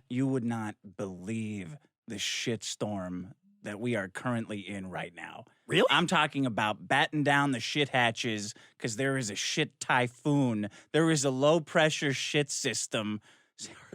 you would not believe the shitstorm that we are currently in right now. Really? I'm talking about batten down the shit hatches because there is a shit typhoon. There is a low pressure shit system.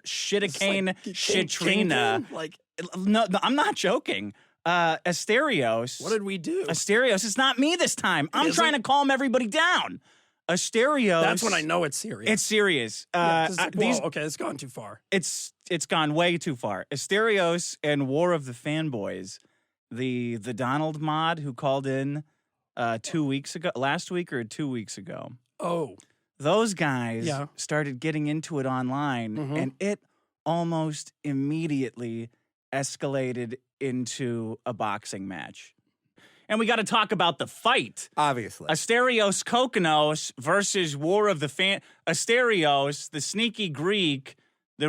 Shitakane, like Shitrina. Like, no, I'm not joking. Asterios. what did we do? Asterios, it's not me this time. I'm trying to calm everybody down. Asterios. That's when I know it's serious. It's serious. Okay, it's gone too far. It's gone way too far. Asterios and War of the Fanboys, the Donald mod who called in 2 weeks ago, last week or 2 weeks ago. Oh. Those guys started getting into it online, and it almost immediately escalated into a boxing match. And we got to talk about the fight. Obviously. Asterios Kokonos versus War of the Asterios, the sneaky Greek, the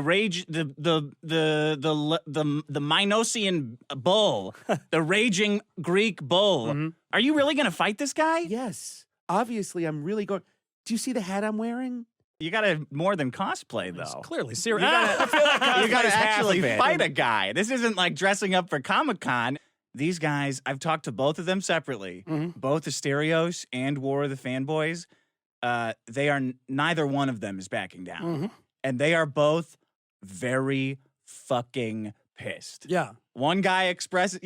Minosian bull, the raging Greek bull. Are you really going to fight this guy? Yes. Obviously, I'm really going. Do you see the hat I'm wearing? You got to more than cosplay, though. It's clearly serious. You got to actually half of it. fight a guy. This isn't like dressing up for Comic-Con. These guys, I've talked to both of them separately. Both Asterios and War of the Fanboys. They are neither one of them is backing down, and they are both very fucking pissed. Yeah. One guy expresses,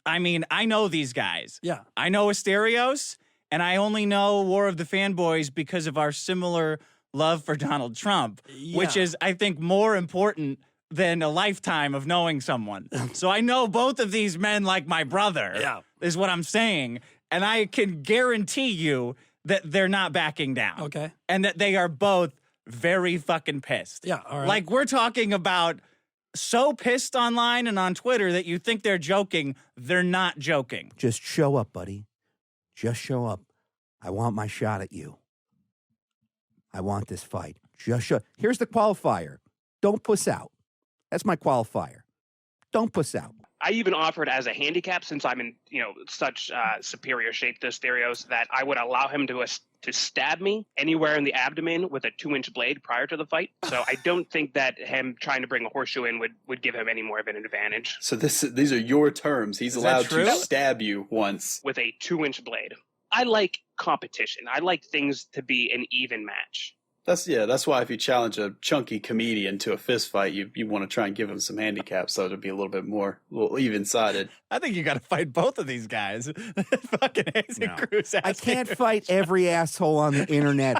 I know these guys. Yeah. I know Asterios, and I only know War of the Fanboys because of our similar love for Donald Trump, which is, I think, more important than a lifetime of knowing someone. So I know both of these men like my brother, is what I'm saying. And I can guarantee you that they're not backing down. Okay. And that they are both very fucking pissed. Yeah, all right. Like, we're talking about so pissed online and on Twitter that you think they're joking. They're not joking. Just show up, buddy. Just show up. I want my shot at you. I want this fight. Just show. Here's the qualifier. Don't puss out. That's my qualifier. Don't puss out. I even offered as a handicap, since I'm in such superior shape to Asterios, that I would allow him to stab me anywhere in the abdomen with a 2-inch blade prior to the fight. So I don't think that him trying to bring a horseshoe in would give him any more of an advantage. So these are your terms. He's allowed to stab you once with a 2-inch blade. I like competition. I like things to be an even match. That's why if you challenge a chunky comedian to a fist fight, you want to try and give him some handicaps so it'll be a little even-sided. I think you got to fight both of these guys. Fucking Hazen Cruz. I can't fight every asshole on the internet.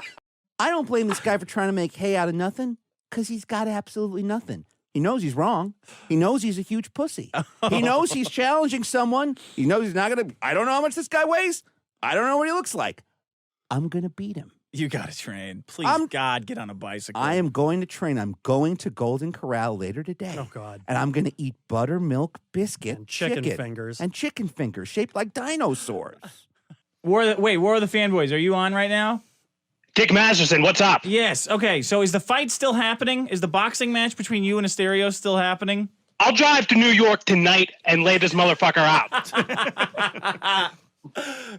I don't blame this guy for trying to make hay out of nothing because he's got absolutely nothing. He knows he's wrong. He knows he's a huge pussy. He knows he's challenging someone. He knows he's not going to. I don't know how much this guy weighs. I don't know what he looks like. I'm going to beat him. You got to train. Please, God, get on a bicycle. I am going to train. I'm going to Golden Corral later today. Oh, God. And I'm going to eat buttermilk biscuit and chicken fingers. And chicken fingers shaped like dinosaurs. War of the Fanboys, are you on right now? Dick Masterson, what's up? Yes. Okay, so is the fight still happening? Is the boxing match between you and Asterios still happening? I'll drive to New York tonight and lay this motherfucker out.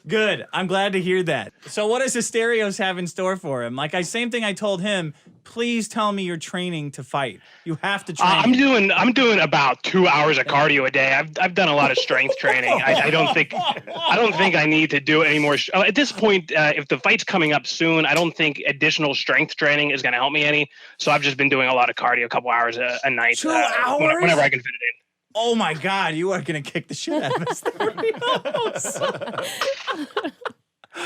Good. I'm glad to hear that. So what does Asterios have in store for him? Same thing I told him. Please tell me you're training to fight. You have to train. I'm doing about 2 hours of cardio a day. I've done a lot of strength training. I don't think I need to do any more. At this point, if the fight's coming up soon, I don't think additional strength training is going to help me any. So I've just been doing a lot of cardio, a couple hours a night. 2 hours? Whenever I can fit it in. Oh my God, you are going to kick the shit out of Asterios.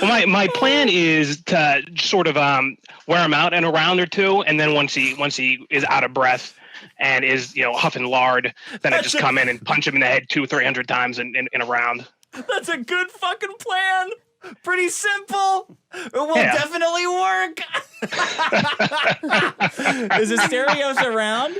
Well, my plan is to sort of wear him out in a round or two, and then once he is out of breath and is huffing lard, then I just come in and punch him in the head 200-300 times in a round. That's a good fucking plan. Pretty simple. It will definitely work. Is Asterios around?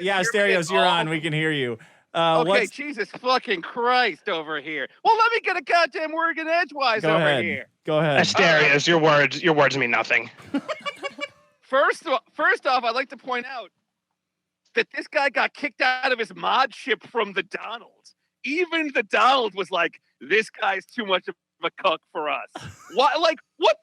Yeah, Asterios, you're on. We can hear you. Okay, Jesus fucking Christ over here. Well, let me get a goddamn word in edgewise over here. Go ahead. Asterios, your words mean nothing. First off, I'd like to point out that this guy got kicked out of his mod ship from the Donald. Even the Donald was like, this guy's too much of a cuck for us. What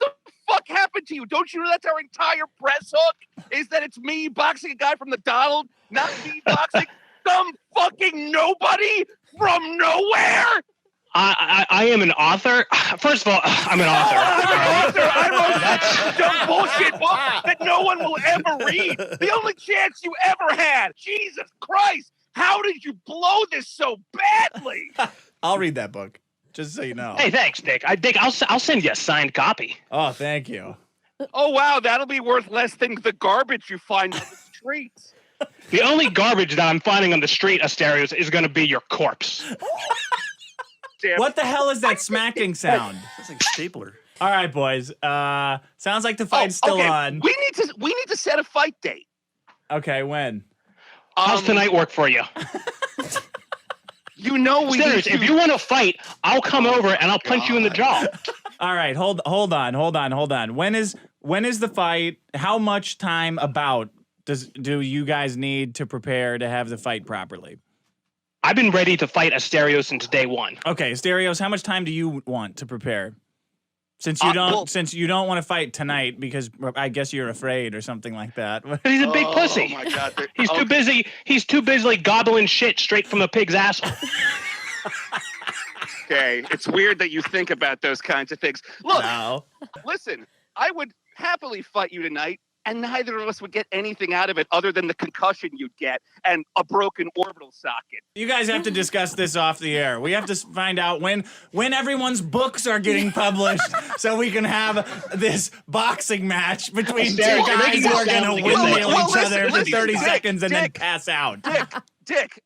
the fuck fuck happened to you? Don't you know that's our entire press hook? Is that it's me boxing a guy from the Donald, not me boxing some fucking nobody from nowhere? I am an author. First of all, I'm an author. I wrote that dumb bullshit book that no one will ever read. The only chance you ever had. Jesus Christ. How did you blow this so badly? I'll read that book, just so you know. Hey, thanks, Dick. Dick, I'll send you a signed copy. Oh, thank you. Oh, wow. That'll be worth less than the garbage you find on the streets. The only garbage that I'm finding on the street, Asterios, is going to be your corpse. Damn. What the hell is that smacking sound? That's like stapler. All right, boys. Sounds like the fight's still okay. on. We need to set a fight date. Okay, when? How's tonight work for you? You know we need Asterios, to... if you want to fight, I'll come over and I'll punch you in the jaw. All right, hold on. When is the fight? How much time about do you guys need to prepare to have the fight properly? I've been ready to fight Asterios since day one. Okay, Asterios, how much time do you want to prepare? Since you don't want to fight tonight because I guess you're afraid or something like that. He's a big pussy. Oh my God. He's too busy. He's too busy gobbling shit straight from a pig's asshole. Okay, it's weird that you think about those kinds of things. Look, No. listen, I would happily fight you tonight, and neither of us would get anything out of it other than the concussion you'd get and a broken orbital socket. You guys have to discuss this off the air. We have to find out when everyone's books are getting published so we can have this boxing match between two You're guys making who this are going sound to like windmill well, each other for listen, 30 Dick, seconds and then Dick. pass out. Dick,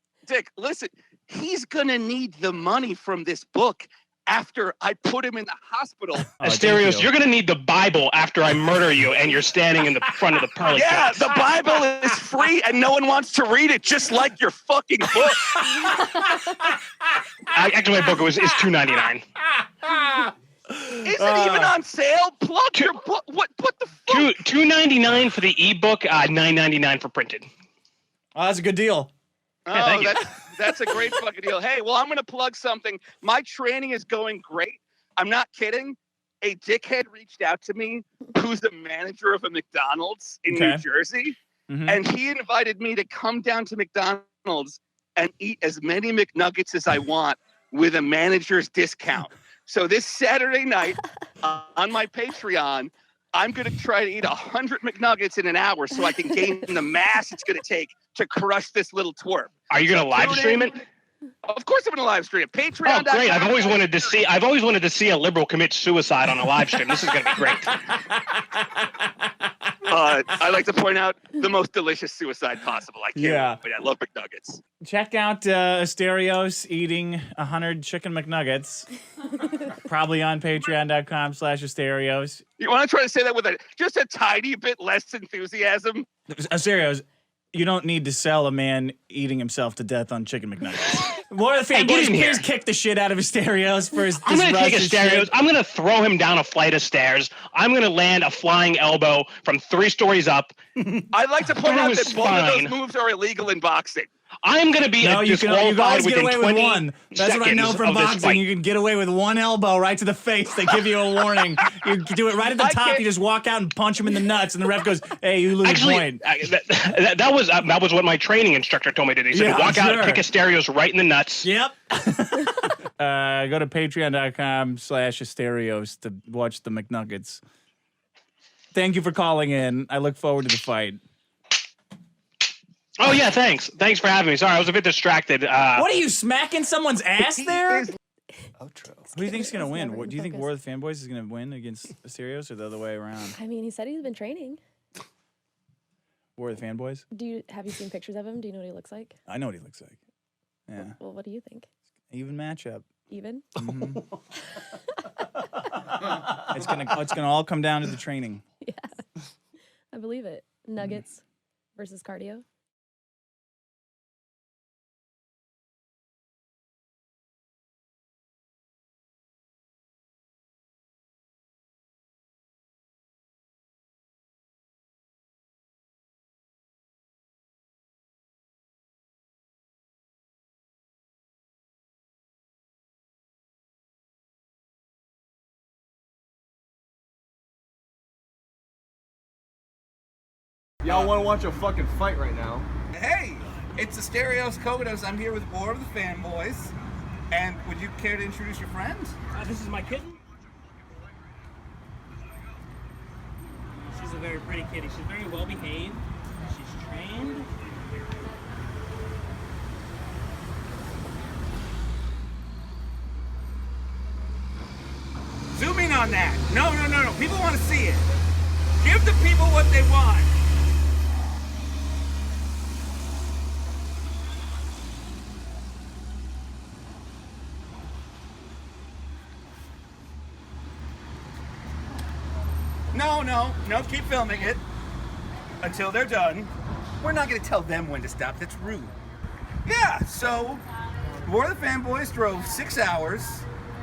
listen, he's gonna need the money from this book after I put him in the hospital. Asterios, you're going to need the Bible after I murder you and you're standing in the front of the pearly Yeah, gates. the Bible is free and no one wants to read it, just like your fucking book. Actually, my book is $2.99. Isn't even on sale. Plug your book. What the fuck? $2.99 for the ebook, $9.99 for printed. Oh, that's a good deal. Yeah, thank you. That's a great fucking deal. Hey, well, I'm going to plug something. My training is going great. I'm not kidding. A dickhead reached out to me who's the manager of a McDonald's in New Jersey, and he invited me to come down to McDonald's and eat as many McNuggets as I want with a manager's discount. So this Saturday night on my Patreon, I'm going to try to eat 100 McNuggets in an hour so I can gain the mass it's going to take to crush this little twerp. Are you going to live stream it? Of course I'm going to live stream it. Patreon. Oh, great. I've always wanted to see a liberal commit suicide on a live stream. This is going to be great. I like to point out the most delicious suicide possible. I can't. But I love McNuggets. Check out Asterios eating 100 chicken McNuggets. Probably on patreon.com/Asterios. You want to try to say that with just a tiny bit less enthusiasm? Asterios, you don't need to sell a man eating himself to death on chicken McNuggets. More of the Hey, get fanboys, in here. please kick the shit out of Asterios for his I'm going to take Russian Asterios. shit. I'm going to throw him down a flight of stairs. I'm going to land a flying elbow from 3 stories up. I'd like to point out that both of those moves are illegal in boxing. I'm going to be No, you can always get within away 20 with one. That's what I know seconds from of this boxing. fight. You can get away with one elbow right to the face. They give you a warning. You do it right at the top. can't- You just walk out and punch him in the nuts, and the ref goes, "Hey, you lose Actually, a point." that was what my training instructor told me to do. He said, Yeah, walk out, sure. kick Asterios right in the nuts. Yep. Go to patreon.com/Asterios to watch the McNuggets. Thank you for calling in. I look forward to the fight. Oh, yeah, thanks. Thanks for having me. Sorry, I was a bit distracted. What are you, smacking someone's ass there? Outro. Who do you think's going to win? never Do you think focus. War of the Fanboys is going to win against Asterios or the other way around? I mean, he said he's been training. War of the Fanboys? Have you seen pictures of him? Do you know what he looks like? I know what he looks like. Yeah. Well, what do you think? Even matchup. Even? It's gonna all come down to the training. Yeah. I believe it. Nuggets versus cardio. Y'all want to watch a fucking fight right now? Hey, it's the Stereos Kodos. I'm here with War of the Fanboys. And would you care to introduce your friends? This is my kitten. She's a very pretty kitty. She's very well behaved. She's trained. Zoom in on that. No. People want to see it. Give the people what they want. No, keep filming it until they're done. We're not going to tell them when to stop. That's rude. Yeah, so War of the Fanboys drove 6 hours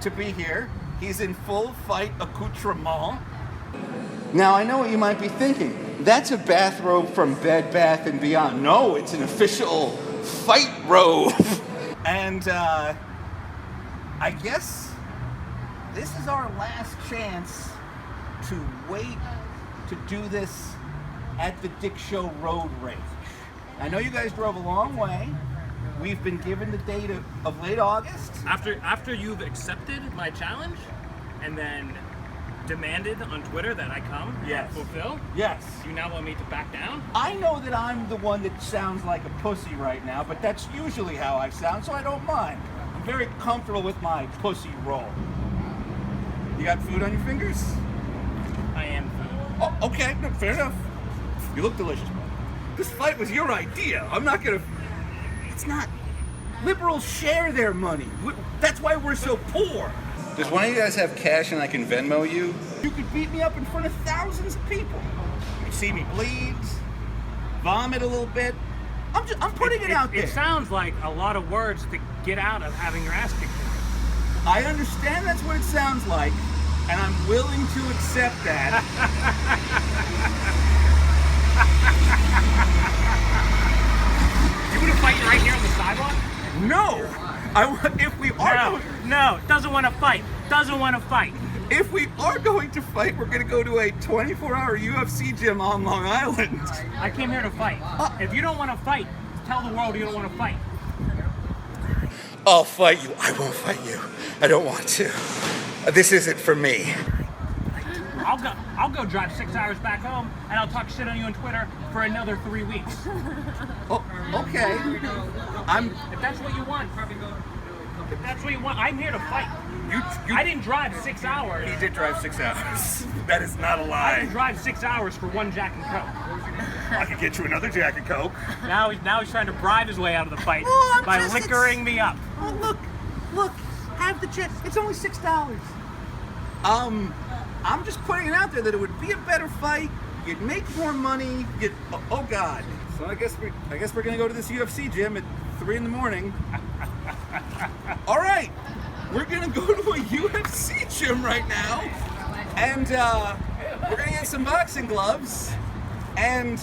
to be here. He's in full fight accoutrement. Now, I know what you might be thinking. That's a bathrobe from Bed Bath & Beyond. No, it's an official fight robe. And I guess this is our last chance to wait to do this at the Dick Show Road Rage. I know you guys drove a long way. We've been given the date of late August. After you've accepted my challenge and then demanded on Twitter that I come and fulfill, Yes. you now want me to back down? I know that I'm the one that sounds like a pussy right now, but that's usually how I sound, so I don't mind. I'm very comfortable with my pussy role. You got food on your fingers? I am. Oh, okay, no, fair enough. You look delicious, bro. This fight was your idea. I'm not gonna... It's not. Liberals share their money. That's why we're so poor. Does one of you guys have cash and I can Venmo you? You could beat me up in front of thousands of people. You see me bleed, vomit a little bit. I'm putting it out there. It sounds like a lot of words to get out of having your ass kicked. I understand that's what it sounds like, and I'm willing to accept that. You want to fight right here on the sidewalk? No! If we are No, doesn't want to fight. Doesn't want to fight. If we are going to fight, we're going to go to a 24-hour UFC gym on Long Island. I came here to fight. If you don't want to fight, tell the world you don't want to fight. I'll fight you. I won't fight you. I don't want to. This isn't for me. I'll go drive 6 hours back home, and I'll talk shit on you on Twitter for another 3 weeks. Oh, okay. If that's what you want. If that's what you want, I'm here to fight. I didn't drive 6 hours. He did drive 6 hours. That is not a I lie. didn't drive 6 hours for one Jack and Coke. I could get you another Jack and Coke. Now he's trying to bribe his way out of the fight Oh, by liquoring me up. Oh, look, have the check. It's only $6. I'm just putting it out there that it would be a better fight. You'd make more money. Oh God. So I guess we're gonna go to this UFC gym at 3 in the morning. All right, we're gonna go to a UFC gym right now, and we're gonna get some boxing gloves, and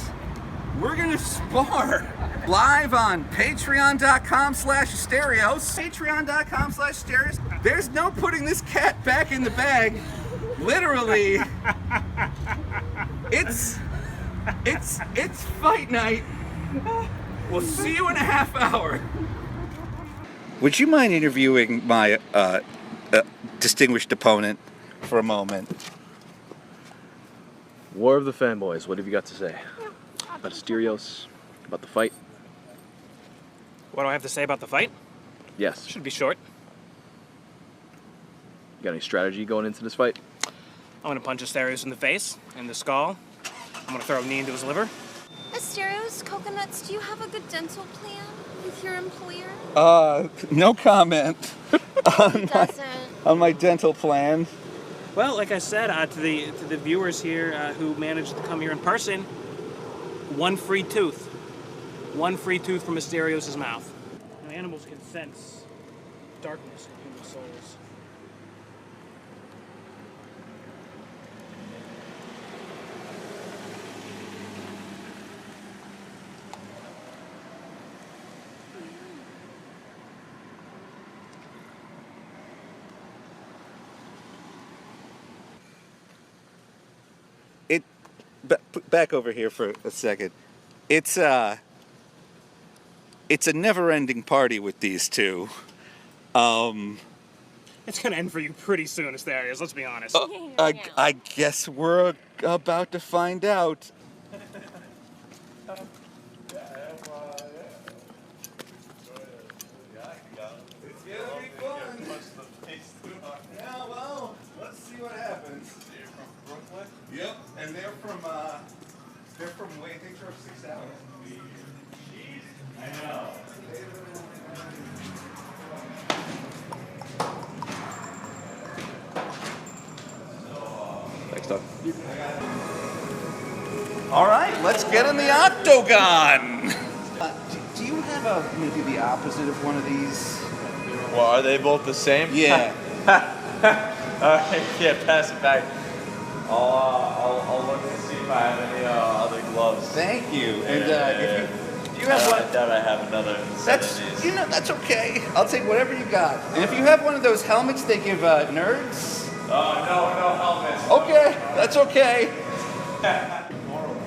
we're gonna spar live on patreon.com/stereos. Patreon.com/stereos. There's no putting this cat back in the bag. Literally, it's fight night. We'll see you in a half hour. Would you mind interviewing my distinguished opponent for a moment? War of the Fanboys, what have you got to say? About Asterios? About the fight? What do I have to say about the fight? Yes. Should be short. You got any strategy going into this fight? I'm gonna punch Asterios in the face, in the skull. I'm gonna throw a knee into his liver. Asterios, Coconuts, do you have a good dental plan with your employer? No comment Doesn't. on my dental plan. Well, like I said to the viewers here who managed to come here in person, one free tooth from Asterios' mouth. Animals can sense darkness in human souls. back over here for a second. It's a never-ending party with these two. It's gonna end for you pretty soon, Asterios. Let's be honest. I guess we're about to find out. Yeah, well, let's see what happens. They're from Brooklyn? Yep, and they're from way, they drove 6 hours. I know. Thanks, Doug. All right, let's get in the octagon. Do you have maybe the opposite of one of these? Well, are they both the same? Yeah. Yeah, pass it back. I'll look and see if I have any other gloves. Thank you. And if you have I one, doubt I have another set that's of these. that's okay. I'll take whatever you got. And if you have one of those helmets they give nerds. No helmets. Okay, that's okay.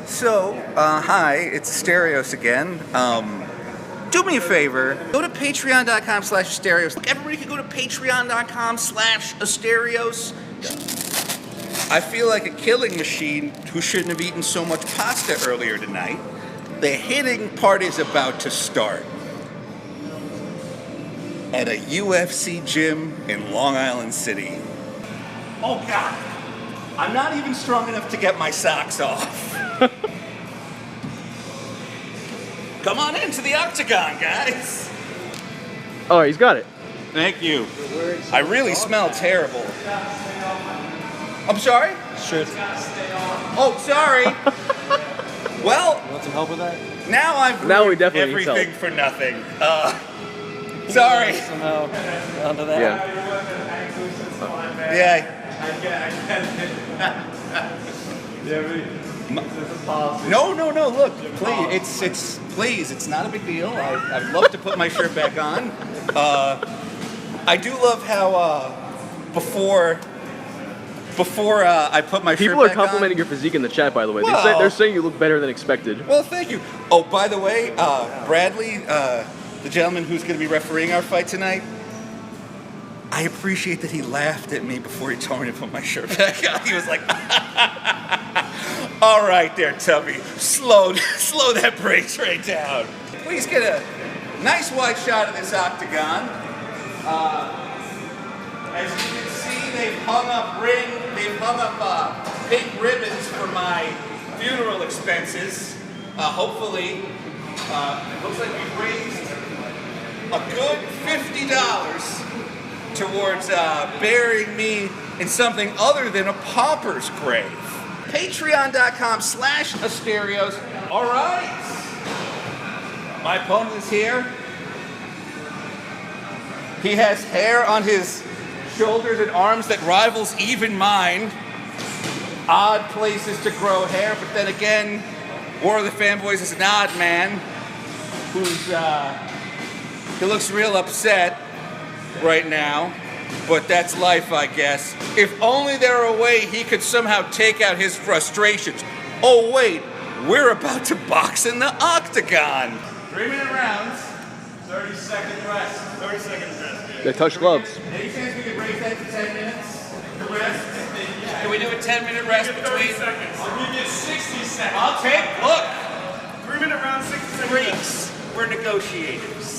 So, hi, it's Asterios again. Do me a favor, go to patreon.com/Asterios. Everybody can go to patreon.com/Asterios. I feel like a killing machine who shouldn't have eaten so much pasta earlier tonight. The hitting party's about to start at a UFC gym in Long Island City. Oh God, I'm not even strong enough to get my socks off. Come on into the octagon, guys. Oh, he's got it. Thank you. I really smell terrible. I'm sorry? Shirts. Oh, sorry. Well, You want some help with that? now I've Now we ruined definitely need everything help. for nothing. Sorry. Somehow onto that? Yeah. Yeah. No. Look, please. It's not a big deal. I'd love to put my shirt back on. I do love how before I put my People shirt are back complimenting on. your physique in the chat, by the way. Well- They're saying you look better than expected. Well, thank you. Oh, by the way, Bradley, the gentleman who's going to be refereeing our fight tonight, I appreciate that he laughed at me before he told me to put my shirt back on. He was like, all right there, Tubby. Slow that brake train down. Please get a nice wide shot of this octagon. As you can see, they've hung up pink ribbons for my funeral expenses. Hopefully, it looks like we've raised a good $50 towards burying me in something other than a pauper's grave. Patreon.com/Asterios. All right. My opponent is here. He has hair on his shoulders and arms that rivals even mine. Odd places to grow hair, but then again, War of the Fanboys is an odd man he looks real upset right now, but that's life, I guess. If only there were a way he could somehow take out his frustrations. Oh wait, we're about to box in the octagon. 3-minute rounds, 30-second rest. 30 seconds rest. They touch gloves. Any chance we could raise that to 10 minutes? The rest? Can we do a 10-minute rest between? Seconds. I'll give you 60 seconds. I'll take, look, 3-minute round, 60 seconds. freaks, we're negotiators.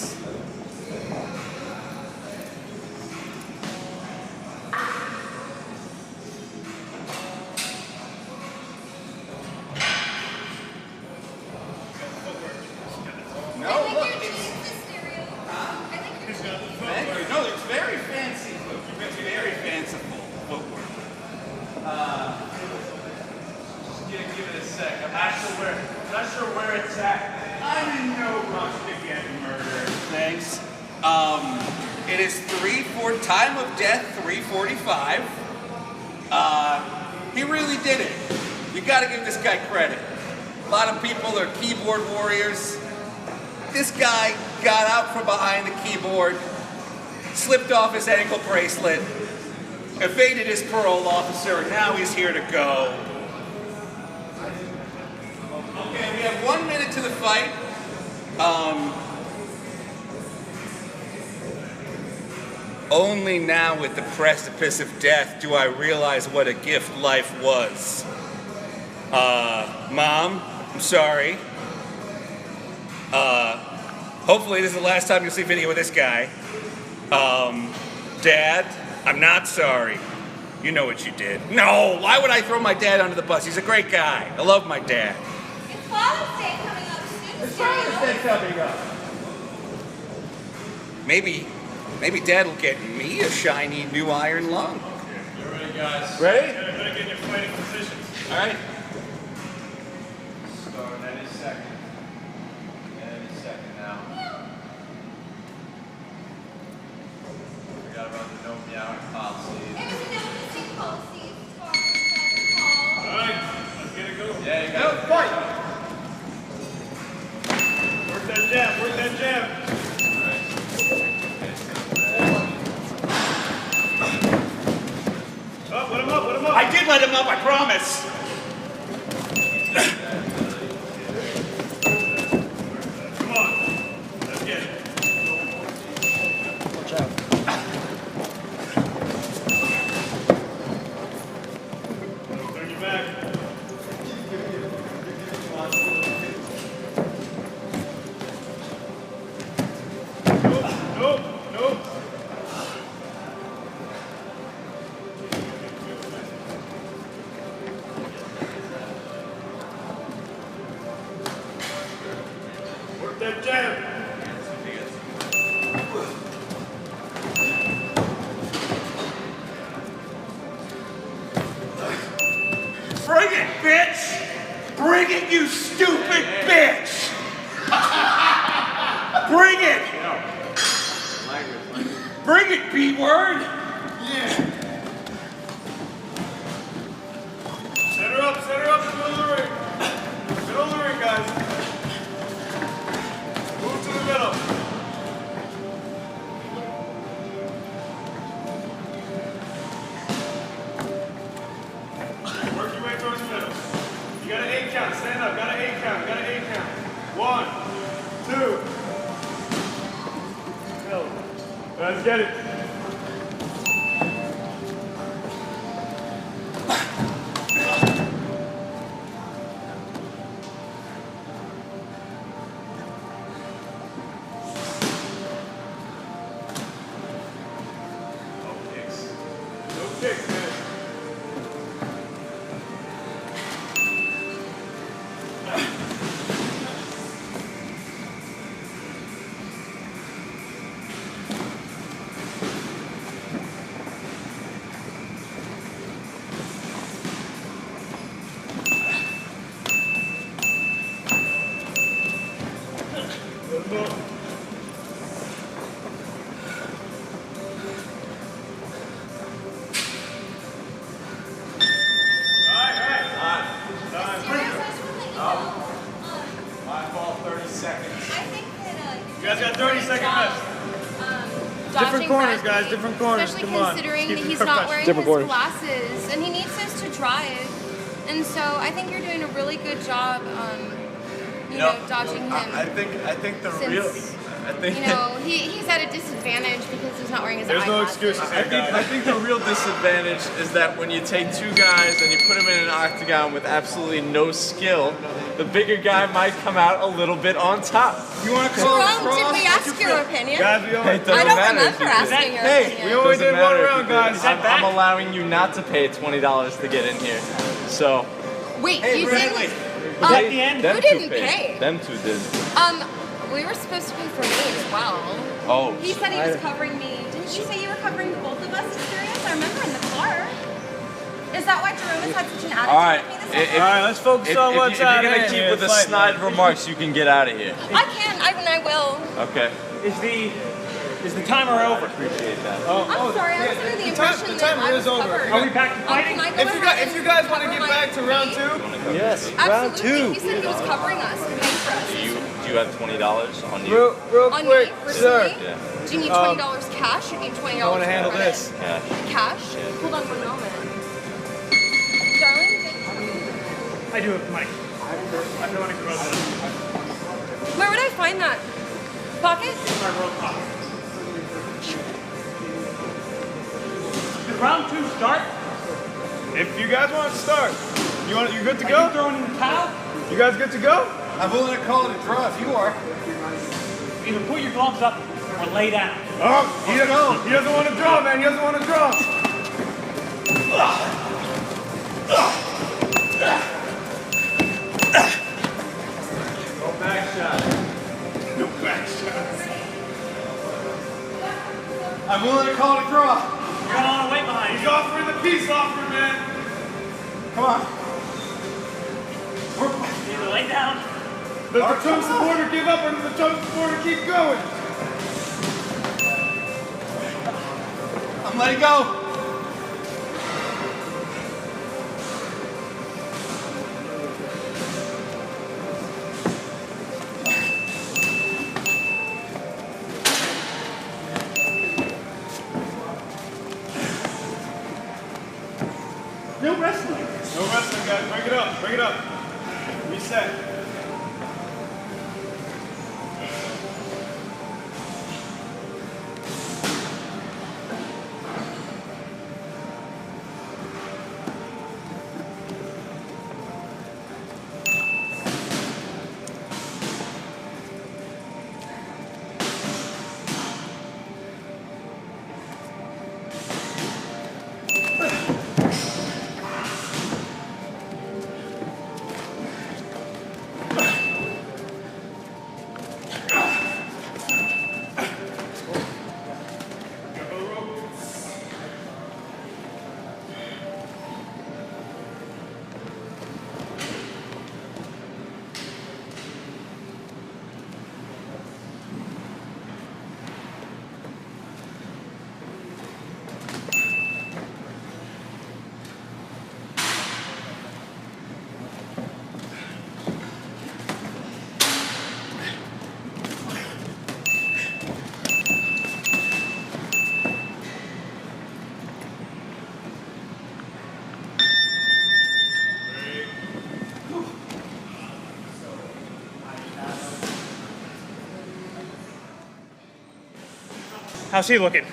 No, look, it's... Thank you. No, it's very fancy. It's very fanciful footwork. Just give it a sec. I'm not sure where it's at. I'm in no rush to get murdered. Thanks. It is time of death 3:45. He really did it. You got to give this guy credit. A lot of people are keyboard warriors. This guy got out from behind the keyboard, slipped off his ankle bracelet, evaded his parole officer, and now he's here to go. Okay, we have 1 minute to the fight. Only now at the precipice of death do I realize what a gift life was. Mom, I'm sorry. Hopefully this is the last time you'll see video with this guy. Dad, I'm not sorry. You know what you did. No, why would I throw my dad under the bus? He's a great guy. I love my dad. It's Father's Day coming up soon. It's Father's Day coming up. Maybe Dad will get me a shiny new iron lung. You ready, guys? Ready? Better get in your fighting positions. All right. Starting any second. Any second now. We gotta run the no meowing policy. Alright, let's get it going. Yeah, you got it. Fight! Work that jab, work that jab. Oh, let him up, let him up. I did let him up, I promise. Come on, let's get it. Watch out. Turn your back. Nope, nope. Work that jab. Bring it, bitch! Bring it, you stupid bitch! Bring it! Bring it, B-word! Yeah. Set her up, middle of the ring. Middle of the ring, guys. Move to the middle. Work your way towards the middle. You got an 8 count. Stand up. Got an 8 count. Got an 8 count. 1, 2. Go. Let's get it. No kicks, man. My fault, 30 seconds. You guys got 30 seconds left. Different corners, guys, different corners. Especially Come on. considering Keep that it he's not professional. wearing Different his corners. glasses, and he needs those to drive. And so I think you're doing a really good job, you know, dodging him. I think the Since, real. I think. You know, he's at a disadvantage because he's not wearing his There's no eyeglasses. excuses here, I think the real disadvantage is that when you take two guys and you put them in an octagon with absolutely no skill, the bigger guy might come out a little bit on top. You want to call Jerome, did we ask your opinion? Guys, we It doesn't I don't matter if remember you did. asking your Hey, opinion. we only Doesn't did one matter if round, you did. guys. I'm allowing you not to pay $20 to get in here. So, Wait, Hey, you Bradley. didn't? Was that the end? them Who two didn't paid. pay? Them two did. We were supposed to pay for me as well. Oh, He said he was covering me. Didn't you say you were covering both of us experience? I remember in the car. Is that why Jerome has had such an attitude all right. with me this whole All time? right, let's focus on what's if you're at gonna hand keep here. with the Fight, snide man. remarks, you can get out of here. I can. I will. Okay. Is the timer over? Appreciate that. I'm sorry. I was under the impression that timer I was is over. covered. Are we back to fighting? Can I go ahead If you guys want to and get cover back to my round fee? 2, Yes, Absolutely. He said he was covering us and paying for us. Do you have $20 on you? real On quick, me, sir. personally? Yeah. Do you need $20 cash? Or do you need $20 I want to handle credit? this. Cash. Cash? Hold on one moment. Darling, I I do have Mike. I feel like a brother. Where would I find that? Pocket? My road pocket. Did round 2 start? If you guys want to start, you good to go? Are you throwing in the towel? You guys good to go? I'm willing to call it a draw if you are. Either put your gloves up or lay down. Oh, he doesn't want to draw, man. He doesn't want to draw. No back shot. No back shots. I'm willing to call it a draw. You're gonna want to wait behind you. He's offering the peace offer, man. Come on. Either lay down. Does the Trump supporter give up or does the Trump supporter keep going? I'm letting go. No wrestling. No wrestling, guys. Bring it up. Bring it up. Reset. How's he looking?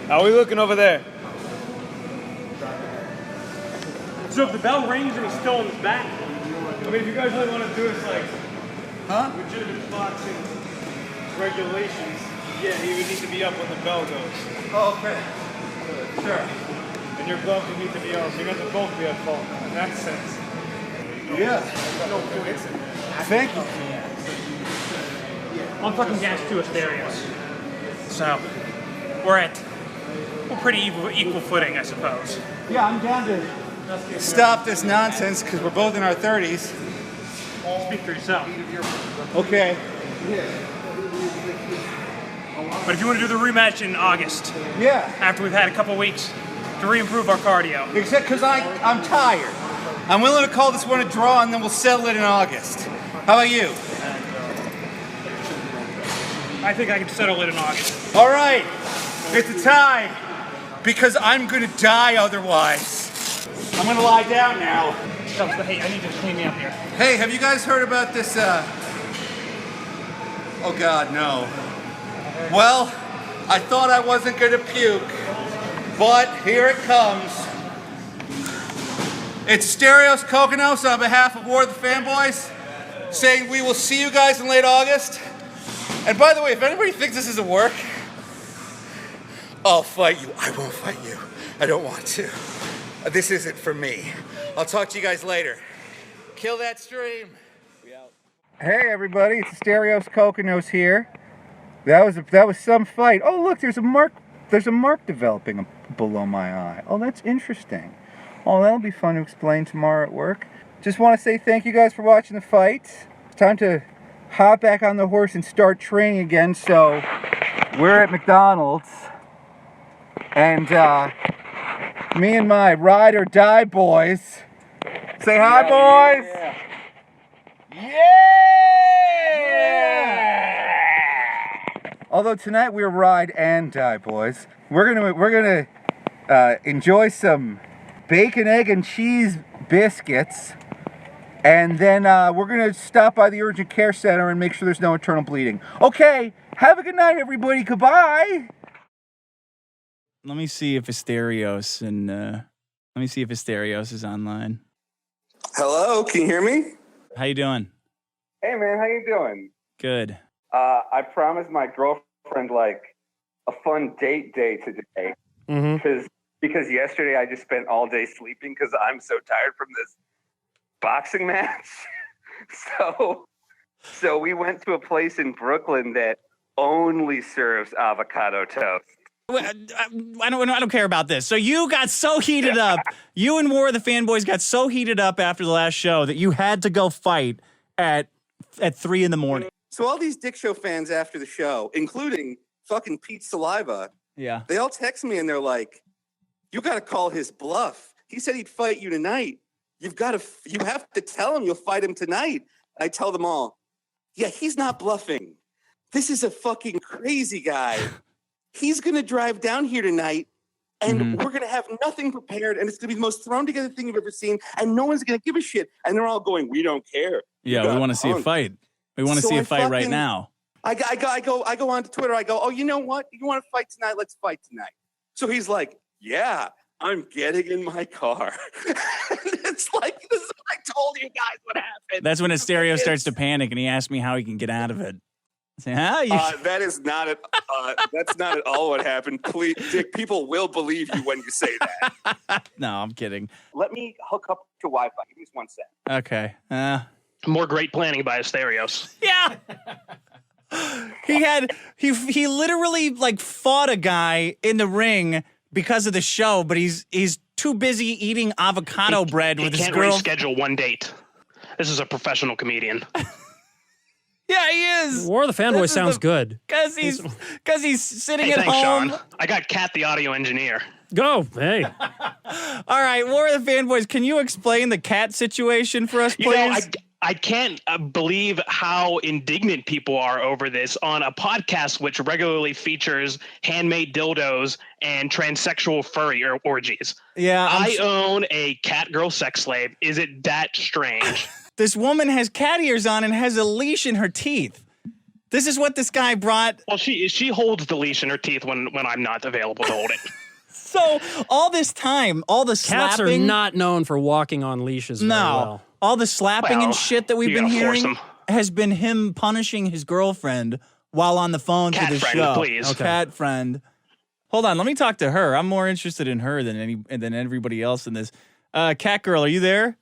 How are we looking over there? So if the bell rings and he's still in his back, I mean, if you guys really want to do this, like, legitimate boxing regulations, yeah, he would need to be up when the bell goes. Oh, okay. Sure. And your gloves would need to be on, so you guys would both be at fault in that sense. Yeah. No points. Thank you. I'm fucking gas 2 Asterios. So, we're pretty equal footing, I suppose. Yeah, I'm down to stop this nonsense because we're both in our 30s. Speak for yourself. Okay. But if you want to do the rematch in August, Yeah. after we've had a couple weeks to re-improve our cardio, Except because I'm tired. I'm willing to call this one a draw and then we'll settle it in August. How about you? I think I can settle it in August. All right. It's a tie because I'm going to die otherwise. I'm going to lie down now. Hey, I need you to clean me up here. Hey, have you guys heard about this, Oh, God, no. Well, I thought I wasn't going to puke, but here it comes. It's Stereos Kokonos on behalf of War of the Fanboys, saying we will see you guys in late August. And by the way, if anybody thinks this isn't work, I'll fight you. I won't fight you. I don't want to. This isn't for me. I'll talk to you guys later. Kill that stream. Hey everybody, it's Stereos Kokonos here. That was some fight. Oh look, there's a mark developing below my eye. Oh, that's interesting. Oh, that'll be fun to explain tomorrow at work. Just want to say thank you guys for watching the fight. It's time to hop back on the horse and start training again. So we're at McDonald's and me and my ride or die boys. Say hi, boys. Yeah! Although tonight we're ride and die boys. We're gonna enjoy some bacon, egg, and cheese biscuits. And then we're going to stop by the urgent care center and make sure there's no internal bleeding. Okay, have a good night, everybody. Goodbye. Let me see if Asterios is online. Hello, can you hear me? How you doing? Hey man, how you doing? Good. I promised my girlfriend like a fun date day today because yesterday I just spent all day sleeping because I'm so tired from this boxing match. So we went to a place in Brooklyn that only serves avocado toast. I don't care about this. So you got so heated up. You and War of the Fanboys got so heated up after the last show that you had to go fight at 3 a.m. So all these Dick Show fans after the show, including fucking Pete Saliva, yeah, they all text me and they're like, "You got to call his bluff. He said he'd fight you tonight. You have to tell him you'll fight him tonight." I tell them all, "Yeah, he's not bluffing. This is a fucking crazy guy. He's going to drive down here tonight, and we're going to have nothing prepared, and it's going to be the most thrown together thing you've ever seen, and no one's going to give a shit." And they're all going, "We don't care." Yeah, we want to see a fight. We want to see a fight right now. I go onto Twitter. I go, "Oh, you know what? You want to fight tonight? Let's fight tonight." So he's like, "Yeah, I'm getting in my car." It's like, this is what I told you guys what happened. That's when Asterios starts to panic, and he asks me how he can get out of it. I say, that is not at. That's not at all what happened. Please, Dick, people will believe you when you say that. No, I'm kidding. Let me hook up to Wi-Fi. Give me just 1 sec. Okay. More great planning by Asterios. Yeah. He literally like fought a guy in the ring because of the show, but he's too busy eating avocado bread with his girl. He can't reschedule one date. This is a professional comedian. Yeah, he is. War of the Fanboys sounds good. Because he's sitting at thanks, home. Sean. I got Kat, the audio engineer. Go. Hey. All right, War of the Fanboys, can you explain the cat situation for us, please? You know, I can't believe how indignant people are over this on a podcast which regularly features handmade dildos and transsexual furry orgies. Yeah. I own a cat girl sex slave. Is it that strange? This woman has cat ears on and has a leash in her teeth. This is what this guy brought. Well, she holds the leash in her teeth when I'm not available to hold it. So all this time, all the Cats slapping. are not known for walking on leashes very well. All the slapping and shit that we've been hearing him. has been him punishing his girlfriend while on the phone Cat for the friend, show. please. Okay. Cat friend. Hold on, let me talk to her. I'm more interested in her than everybody else in this. Cat girl, are you there?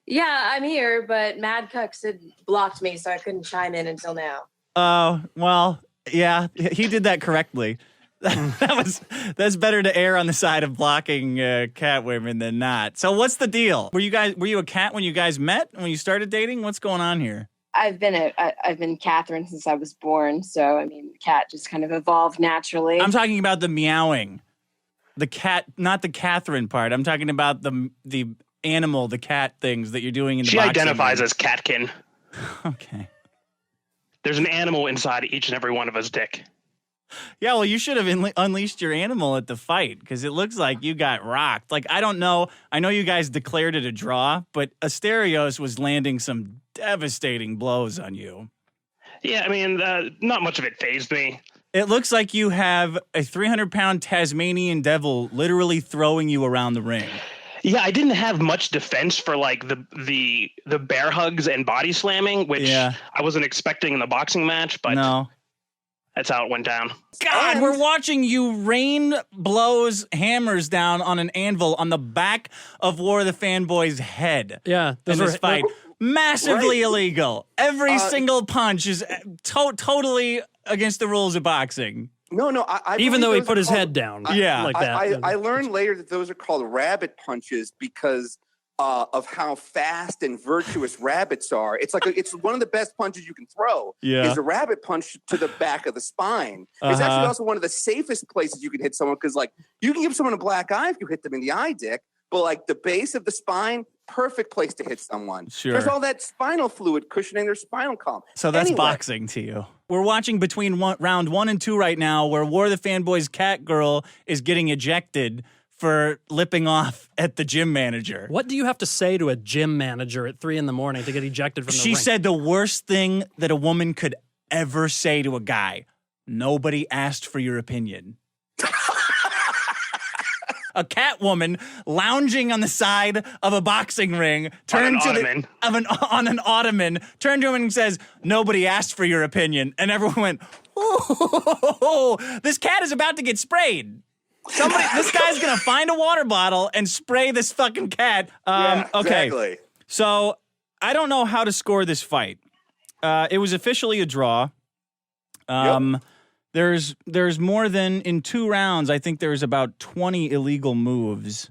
Yeah, I'm here, but Mad Cucks had blocked me, so I couldn't chime in until now. Oh, well, yeah, he did that correctly. That's better to err on the side of blocking cat women than not. So what's the deal? Were you a cat when you guys met? When you started dating? What's going on here? I've been Catherine since I was born, so I mean, cat just kind of evolved naturally. I'm talking about the meowing, the cat, not the Catherine part. I'm talking about the animal, the cat things that you're doing in the She boxing identifies ring. as catkin. Okay. There's an animal inside each and every one of us, Dick. Yeah, well, you should have unleashed your animal at the fight because it looks like you got rocked. Like, I don't know. I know you guys declared it a draw, but Asterios was landing some devastating blows on you. Yeah, I mean, not much of it fazed me. It looks like you have a 300-pound Tasmanian devil literally throwing you around the ring. Yeah, I didn't have much defense for like the bear hugs and body slamming, which I wasn't expecting in the boxing match, but no. That's how it went down. God, we're watching you rain blows hammers down on an anvil on the back of War of the Fanboy's head. Yeah. In this fight. Massively illegal. Every single punch is totally against the rules of boxing. No, I even though he those put are his called- head down. Yeah. Like that. I learned later that those are called rabbit punches because of how fast and virtuous rabbits are. It's like it's one of the best punches you can throw. Yeah. Is a rabbit punch to the back of the spine. It's actually also one of the safest places you can hit someone because, like, you can give someone a black eye if you hit them in the eye, Dick. But like the base of the spine, perfect place to hit someone. Sure. There's all that spinal fluid cushioning their spinal column. So that's Anyway, boxing to you. We're watching between round 1 and 2 right now where War of the Fanboys Cat Girl is getting ejected for lipping off at the gym manager. What do you have to say to a gym manager at 3 a.m. to get ejected from the She ring? said the worst thing that a woman could ever say to a guy. Nobody asked for your opinion. A cat woman lounging on the side of a boxing ring turned on an ottoman, turned to him and says, "Nobody asked for your opinion." And everyone went, "Oh, this cat is about to get sprayed. This guy's gonna find a water bottle and spray this fucking cat." Okay, exactly. So I don't know how to score this fight. It was officially a draw. There's more than in 2 rounds. I think there's about 20 illegal moves.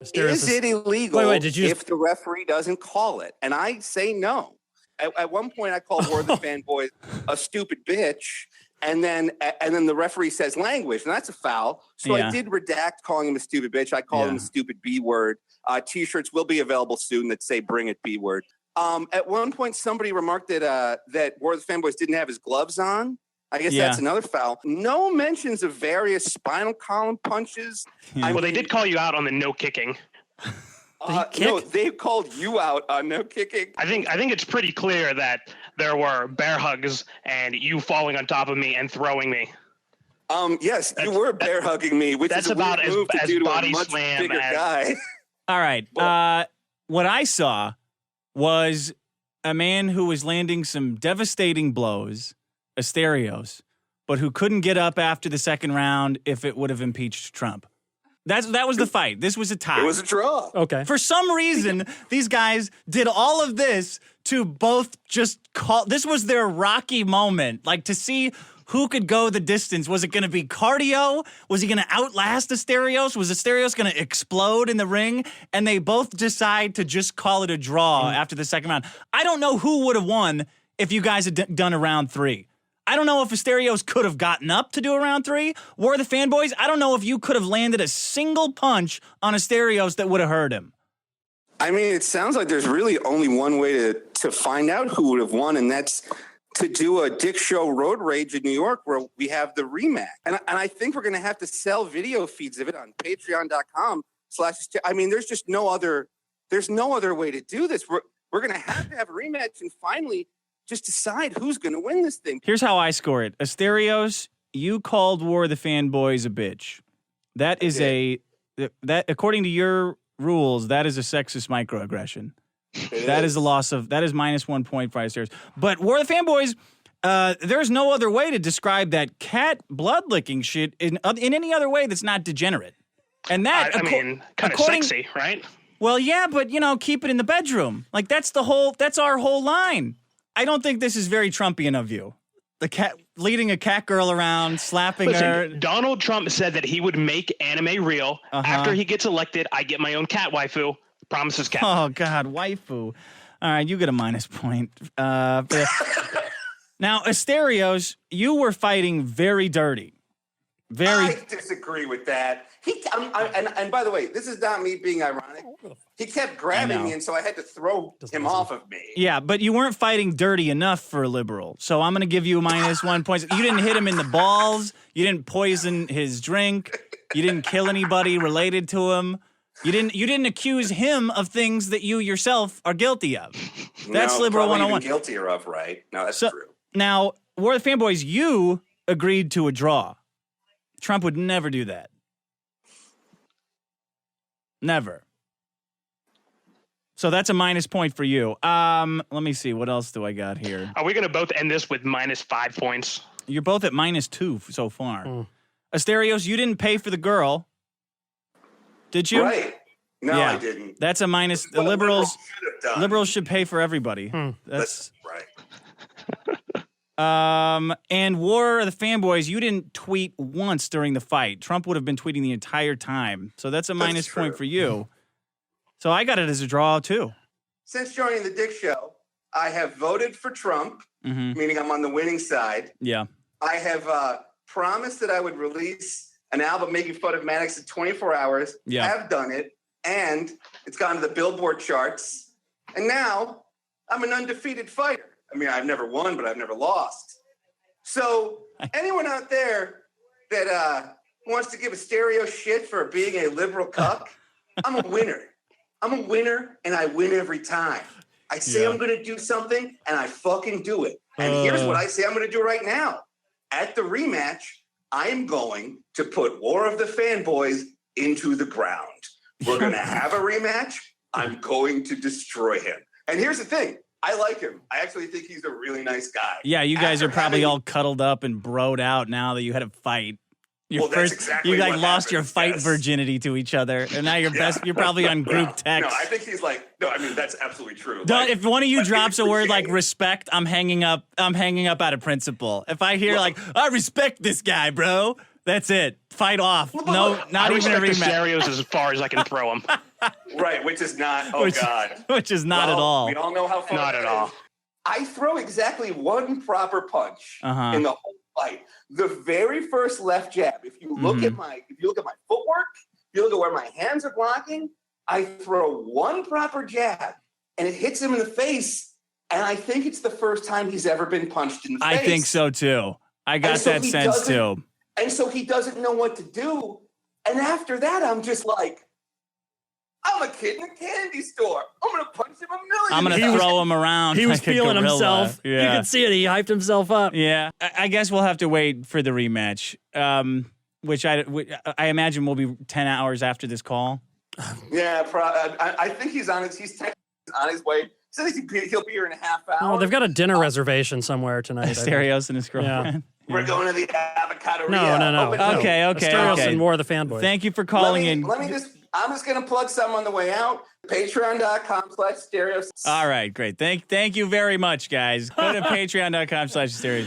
Is it illegal wait, if the referee doesn't call it? And I say no. At one point, I called War of the Fanboys a stupid bitch, and then the referee says language, and that's a foul. So I did redact calling him a stupid bitch. I called him a stupid B word. T-shirts will be available soon that say "Bring it B word." At one point, somebody remarked that War of the Fanboys didn't have his gloves on. I guess that's another foul. No mentions of various spinal column punches. Well, they did call you out on the no kicking. No, they called you out on no kicking. I think it's pretty clear that there were bear hugs and you falling on top of me and throwing me. Yes, you were bear hugging me, which is a about weird move to as do to body a much slam bigger as- guy. All right. What I saw was a man who was landing some devastating blows, Asterios, but who couldn't get up after the second round if it would have impeached Trump. That was the fight. This was a tie. It was a draw. Okay. For some reason, these guys did all of this to both just call. This was their Rocky moment, like to see who could go the distance. Was it going to be cardio? Was he going to outlast Asterios? Was Asterios going to explode in the ring? And they both decide to just call it a draw after the second round. I don't know who would have won if you guys had done a round 3. I don't know if Asterios could have gotten up to do a round 3. War of the Fanboys, I don't know if you could have landed a single punch on Asterios that would have hurt him. I mean, it sounds like there's really only one way to find out who would have won, and that's to do a Dick Show Road Rage in New York where we have the rematch. And I think we're going to have to sell video feeds of it on patreon.com/. I mean, there's no other way to do this. We're going to have a rematch and finally just decide who's going to win this thing. Here's how I score it. Asterios, you called War of the Fanboys a bitch. That is that according to your rules, that is a sexist microaggression. That is a loss of, that is -1 point for Asterios. But War of the Fanboys, there's no other way to describe that cat blood licking shit in any other way that's not degenerate. And that, I mean, kind of sexy, right? Well, yeah, but keep it in the bedroom. Like that's our whole line. I don't think this is very Trumpian of you. The cat leading a cat girl around, slapping her. Donald Trump said that he would make anime real. After he gets elected, I get my own cat waifu. Promises cat. Oh, God, waifu. All right, you get a -point. Now, Asterios, you were fighting very dirty. I disagree with that. And by the way, this is not me being ironic. He kept grabbing me, and so I had to throw him off of me. Yeah, but you weren't fighting dirty enough for a liberal. So I'm going to give you -1 point. You didn't hit him in the balls. You didn't poison his drink. You didn't kill anybody related to him. You didn't accuse him of things that you yourself are guilty of. That's liberal 101. Even guiltier of, right? No, that's true. Now, War of the Fanboys, you agreed to a draw. Trump would never do that. Never. So that's a -point for you. Let me see. What else do I got here? Are we going to both end this with -5 points? You're both at -2 so far. Asterios, you didn't pay for the girl. Did you? Right. No, I didn't. That's a minus. The liberals should pay for everybody. That's right. And War of the Fanboys, you didn't tweet once during the fight. Trump would have been tweeting the entire time. So that's a -point for you. So I got it as a draw too. Since joining the Dick Show, I have voted for Trump, meaning I'm on the winning side. Yeah. I have promised that I would release an album making fun of Maddox in 24 hours. Yeah. Have done it. And it's gone to the Billboard charts. And now I'm an undefeated fighter. I mean, I've never won, but I've never lost. So anyone out there that wants to give a stereo shit for being a liberal cuck. I'm a winner. I'm a winner, and I win every time. I say I'm going to do something, and I fucking do it. And here's what I say I'm going to do right now. At the rematch, I am going to put War of the Fanboys into the ground. We're going to have a rematch. I'm going to destroy him. And here's the thing. I like him. I actually think he's a really nice guy. Yeah, you guys are probably all cuddled up and broed out now that you had a fight. That's exactly you what lost your happened, fight yes. virginity to each other, and now you're you're probably on group text. No, I think he's like, no, I mean that's absolutely true. If one of you drops a word like respect, I'm hanging up out of principle. If I hear I respect this guy, bro, that's it. Fight off. No, not even a rematch. Stereos as far as I can throw them. Right, which is not. God, which is not at all. We all know how far. Not at all. I throw exactly one proper punch in the whole fight. The very first left jab. If you look at my footwork, if you look at where my hands are blocking, I throw one proper jab, and it hits him in the face. And I think it's the first time he's ever been punched in the face. I think so too. I got that sense too. And so he doesn't know what to do. And after that, I'm just like, I'm a kid in a candy store. I'm going to punch him a million I'm going to throw him around. He was like a feeling gorilla. himself. Yeah. You could see it. He hyped himself up. Yeah. I guess we'll have to wait for the rematch, which I imagine will be 10 hours after this call. Yeah, I think he's on his way. He says he'll be here in a half hour. Oh, they've got a dinner reservation somewhere tonight. Stereos and his girlfriend. Yeah. We're going to the avocado. No. Okay. Stereos and War of the Fanboys. Thank you for calling in. I'm just going to plug some on the way out. Patreon.com/stereos. All right, great. Thank you very much, guys. Go to patreon.com/stereos.